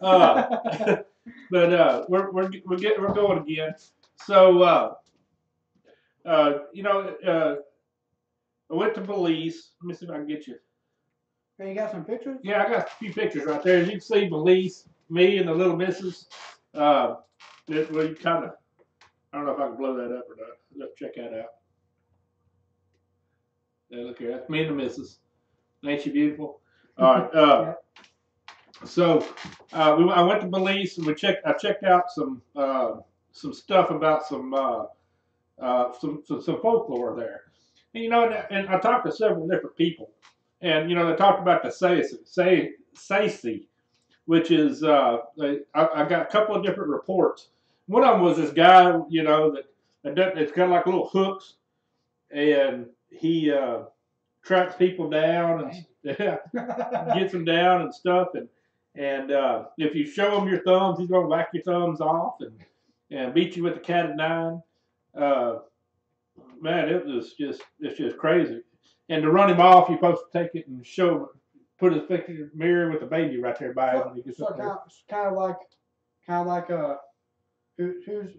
But we're going again. So I went to Belize. Let me see if I can get you. Hey, you got some pictures? Yeah, I got a few pictures right there. As you can see, Belize, me and the little missus. Well, you kind of. I don't know if I can blow that up or not. Let's check that out. Yeah, look here. That's me and the missus. Ain't she beautiful? All right. So I went to Belize and I checked out some stuff about some folklore there. And, and I talked to several different people, and they talked about the Saisi, which is I got a couple of different reports. One of them was this guy, it's got like little hooks, and he tracks people down and gets them down and stuff. And if you show him your thumbs, he's gonna whack your thumbs off and beat you with the cat of nine. Man, it's just crazy. And to run him off, you're supposed to take it and put his picture mirror with the baby right there by him. Kind of like who's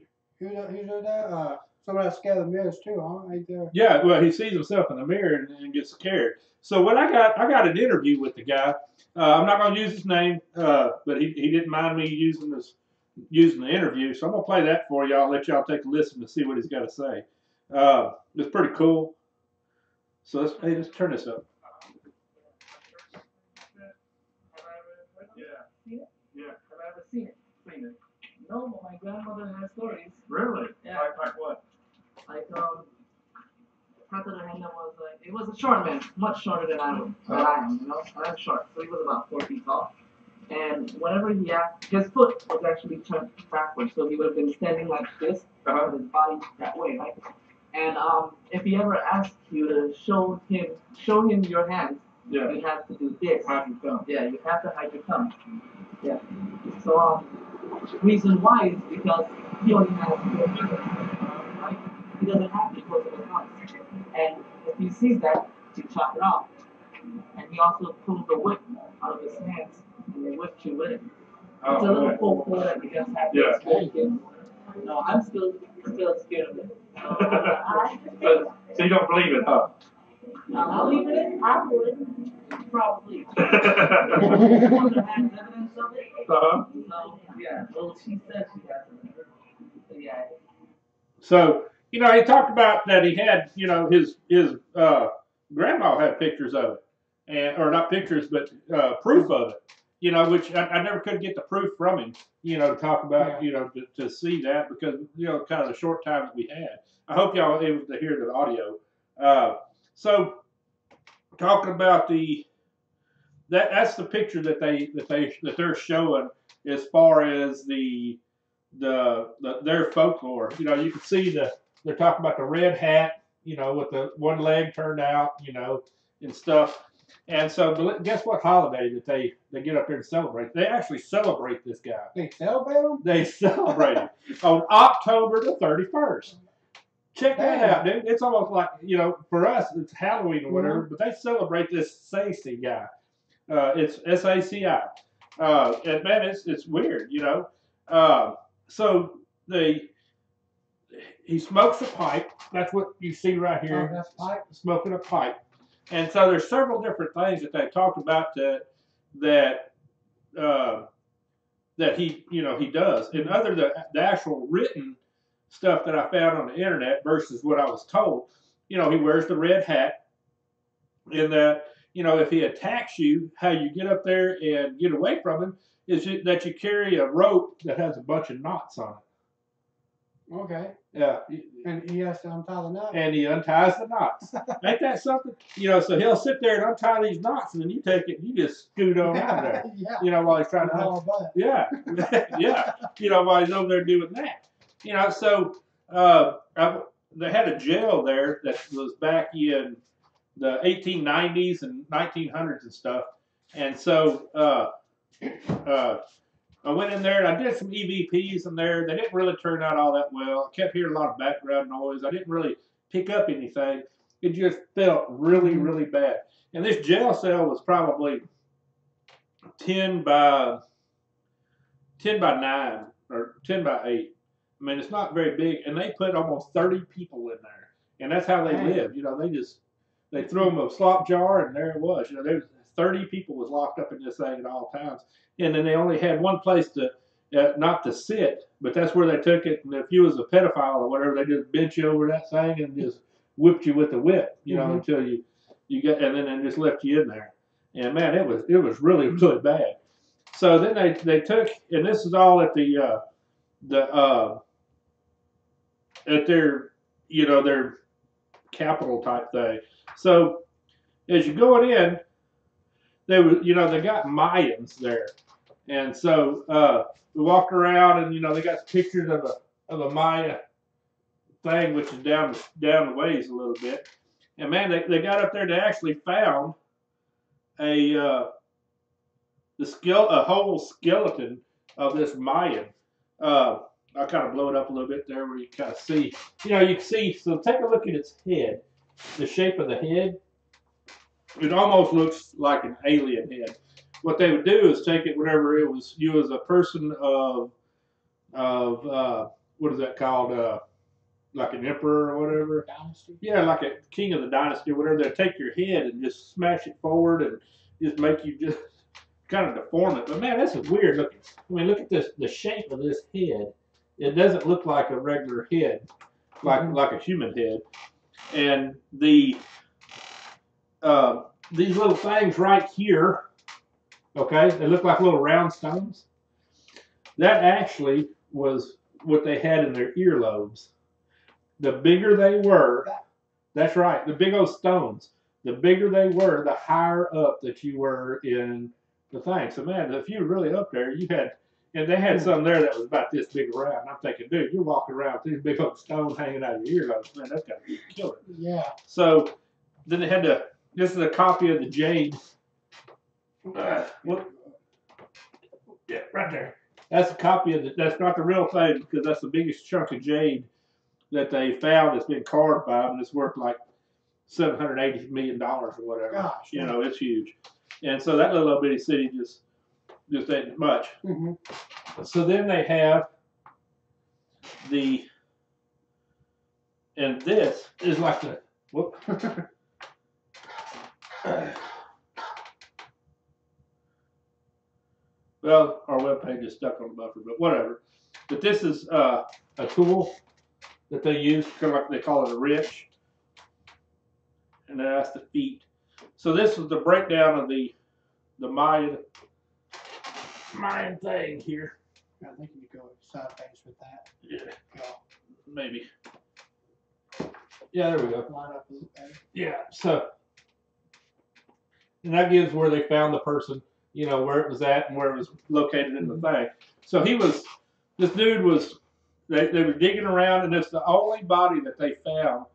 that? Somebody that's scared of mirrors too, huh? Right there. Yeah, well, he sees himself in the mirror and gets scared. So when I got an interview with the guy. I'm not going to use his name, but he didn't mind me using the interview. So I'm going to play that for y'all. Let y'all take a listen to see what he's got to say. It's pretty cool. So let's turn this up. Yeah. Have I ever seen it? No, but my grandmother has stories. Really? Yeah. Like what? Like Tatarahena was it was a short man, much shorter than I am, I'm short, so he was about 4 feet tall. And whenever he asked, his foot was actually turned backwards, so he would have been standing like this, with his body that way, right? And if he ever asked you to show him your hands, you'd have to do this. Hide your thumb. Yeah, you have to hide your thumb. Yeah. So reason why is because he only has 4 fingers, right? He doesn't have to close his hands. And if he sees that, he chop it off. And he also pulled the whip out of his hands and they whipped you with it. It's a little folklore that you just have to experience. No, I'm still scared of it. So you don't believe it, huh? I believe in it. I would. Probably. Mother has evidence of it. So, yeah. Well, she said she has it. So, yeah. So, he talked about that he had, his grandma had pictures of it, or not pictures, but proof of it. Which I never could get the proof from him. To talk about, to see that because kind of the short time that we had. I hope y'all were able to hear the audio. So, talking about that's the picture that they're showing as far as their folklore. You can see they're talking about the red hat, with the one leg turned out, and stuff. And so guess what holiday that they get up there and celebrate? They actually celebrate this guy. They celebrate him? They celebrate him on October the 31st. Check that out, dude. It's almost like, for us, it's Halloween or whatever, but they celebrate this Saci guy. It's S-A-C-I. And man, it's weird, So he smokes a pipe. That's what you see right here. That's pipe. Smoking a pipe. And so there's several different things that they talked about that he does. And other than the actual written stuff that I found on the internet versus what I was told, he wears the red hat, and that if he attacks you, how you get up there and get away from him is that you carry a rope that has a bunch of knots on it. Okay. Yeah. And he has to untie the knots. And he unties the knots. Ain't that something? So he'll sit there and untie these knots, and then you take it and you just scoot on out there. Yeah. While he's trying to. Yeah. Yeah. While he's over there doing that. So they had a jail there that was back in the 1890s and 1900s and stuff. And so I went in there and I did some EVPs in there. They didn't really turn out all that well. I kept hearing a lot of background noise. I didn't really pick up anything. It just felt really, really bad. And this jail cell was probably 10 by 10 by 9 or 10 by 8. I mean, it's not very big, and they put almost 30 people in there, and that's how they Dang. live. You know, they threw them a slop jar, and there it was. You know, there was 30 people was locked up in this thing at all times, and then they only had one place to not to sit, but that's where they took it. And if you was a pedophile or whatever, they just bent you over that thing and just whipped you with the whip, you know, until you get, and then they just left you in there. And man, it was really really bad. So then they took, and this is all at at their their capital type thing. So as you're going in, they got Mayans there, and so we walked around, and they got pictures of a Maya thing, which is down the ways a little bit. And man, they got up there. They actually found a whole skeleton of this Mayan. I'll kind of blow it up a little bit there where you kind of see. You can see. So take a look at its head. The shape of the head. It almost looks like an alien head. What they would do is take it whenever it was you as a person of what is that called? Like an emperor or whatever. Dynasty? Yeah, like a king of the dynasty or whatever. They'd take your head and just smash it forward and just make you just kind of deform it. But man, this is weird looking. I mean, look at this, the shape of this head. It doesn't look like a regular head, like a human head. And these little things right here, okay, they look like little round stones. That actually was what they had in their earlobes. The bigger they were, that's right, the big old stones. The bigger they were, the higher up that you were in the thing. So man, if you were really up there, and they had some there that was about this big around. And I'm thinking, dude, you're walking around with these big old stones hanging out of your earlobes. Man, that's got to be a killer. Yeah. So then they had this is a copy of the jade. Yeah, right there. That's a copy of that's not the real thing because that's the biggest chunk of jade that they found that's been carved by them, and it's worth like $780 million or whatever. Gosh, it's huge. And so that little bitty city just ain't much. So then they have and this is like the whoop. Well, our webpage is stuck on the buffer, but whatever. But this is a tool that they use, kind of like they call it a wrench, and that's the feet. So this is the breakdown of the Mayan thing here. I think you go sideways with that. Yeah, Go. maybe. Yeah, there we go. Line up a little better. Yeah, so, and that gives where they found the person, where it was at and where it was located in the thing. So this dude was, they were digging around, and it's the only body that they found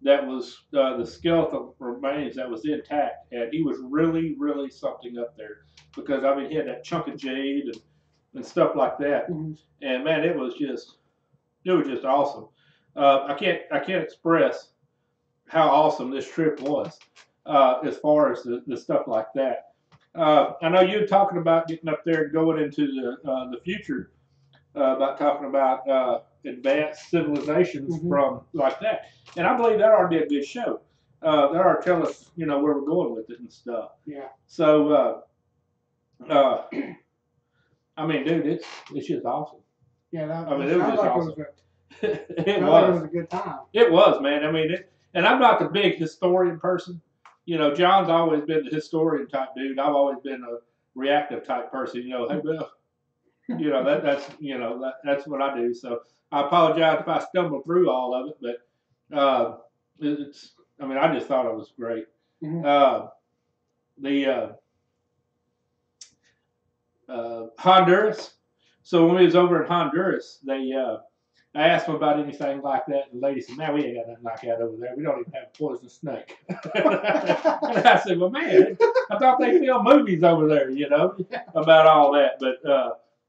that was the skeletal remains that was intact. And he was really, really something up there because, I mean, he had that chunk of jade and stuff like that. And man, it was just awesome. I can't express how awesome this trip was as far as the stuff like that. I know you were talking about getting up there and going into the future, about talking about advanced civilizations from like that. And I believe that ought to be a good show. That ought to tell us, where we're going with it and stuff. Yeah. So, I mean, dude, it's just awesome. Yeah, I mean, it was just awesome. It was a good time. It was, man. I mean, and I'm not the big historian person. John's always been the historian type dude. I've always been a reactive type person. Hey, Bill. That's what I do. So I apologize if I stumbled through all of it, but I just thought it was great. Honduras. So when we was over in Honduras, I asked them about anything like that, and the lady said, "Man, we ain't got nothing like that over there. We don't even have a poisonous snake." And I said, "Well, man, I thought they film movies over there, about all that, but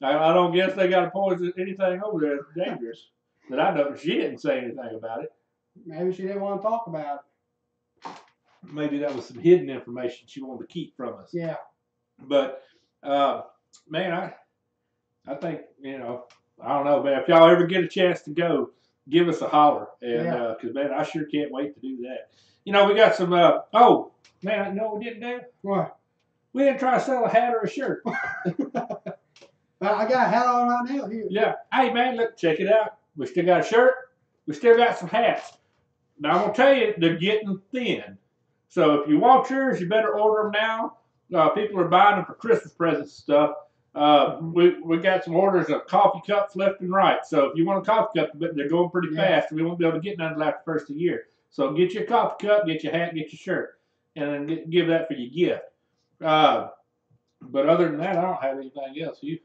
I don't guess they got a poison anything over there that's dangerous that I know." She didn't say anything about it. Maybe she didn't want to talk about it. Maybe that was some hidden information she wanted to keep from us. Yeah. But man, I think, I don't know, man. If y'all ever get a chance to go, give us a holler. And, because, man, I sure can't wait to do that. We got some, oh, man, you know what we didn't do? What? We didn't try to sell a hat or a shirt. I got a hat on right now here. Yeah. Hey, man, look, check it out. We still got a shirt. We still got some hats. Now, I'm going to tell you, they're getting thin. So if you want yours, you better order them now. People are buying them for Christmas presents and stuff. We got some orders of coffee cups left and right. So if you want a coffee cup, but they're going pretty fast, we won't be able to get none until after the first of the year. So get your coffee cup, get your hat, get your shirt, and then give that for your gift. But other than that, I don't have anything else. You?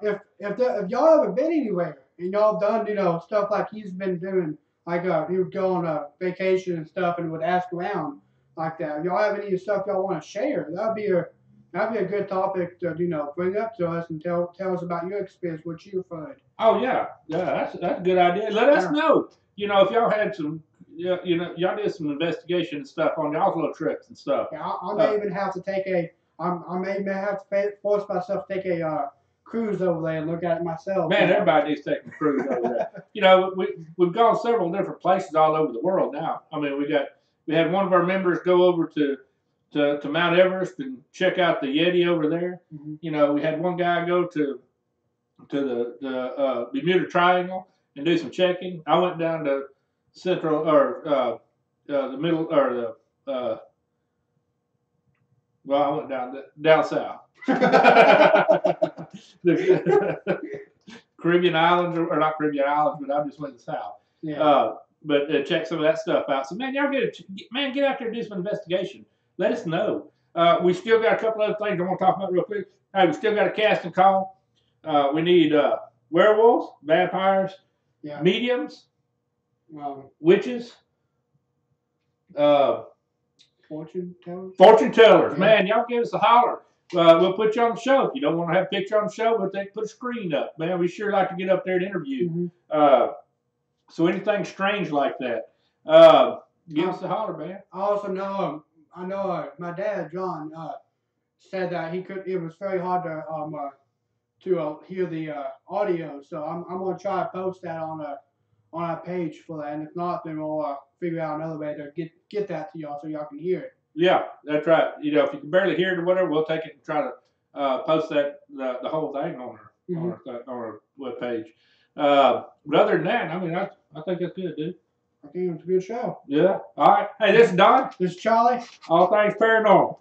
If y'all ever been anywhere and y'all done stuff like he's been doing, like he would go on a vacation and stuff and would ask around like that. If y'all have any stuff y'all want to share, that'd be a good topic to bring up to us and tell us about your experience, what you've heard. Oh yeah, that's a good idea. Let us know. If y'all had some, y'all did some investigation and stuff on y'all's little trips and stuff. Yeah, I may even have to take I may have to force myself to take a cruise over there and look at it myself. Man, everybody needs to take a cruise over there. We've gone several different places all over the world now. I mean, we had one of our members go over to Mount Everest and check out the Yeti over there. Mm-hmm. We had one guy go to the Bermuda Triangle and do some checking. I went down to Central or the middle or the. Well, I went down south. The Caribbean Islands, or not Caribbean Islands, but I just went south. Yeah. But check some of that stuff out. So, man, y'all get out there and do some investigation. Let us know. We still got a couple other things I want to talk about real quick. Hey, we still got a casting call. We need werewolves, vampires, mediums, witches, fortune tellers. Fortune tellers, man, y'all give us a holler. We'll put you on the show. If you don't want to have a picture on the show, we'll put a screen up. Man, we sure like to get up there and interview. Mm-hmm. So anything strange like that, give us a holler, man. I also know, my dad, John, said that it was very hard to hear the audio. So I'm going to try to post that on our page for that. And if not, then we'll figure out another way to get that to y'all so y'all can hear it. Yeah, that's right. If you can barely hear it or whatever, we'll take it and try to post that the whole thing on our webpage. But other than that, I mean, I think that's good, dude. I think it was a good show. Yeah. All right. Hey, this is Don. This is Charlie. All things paranormal.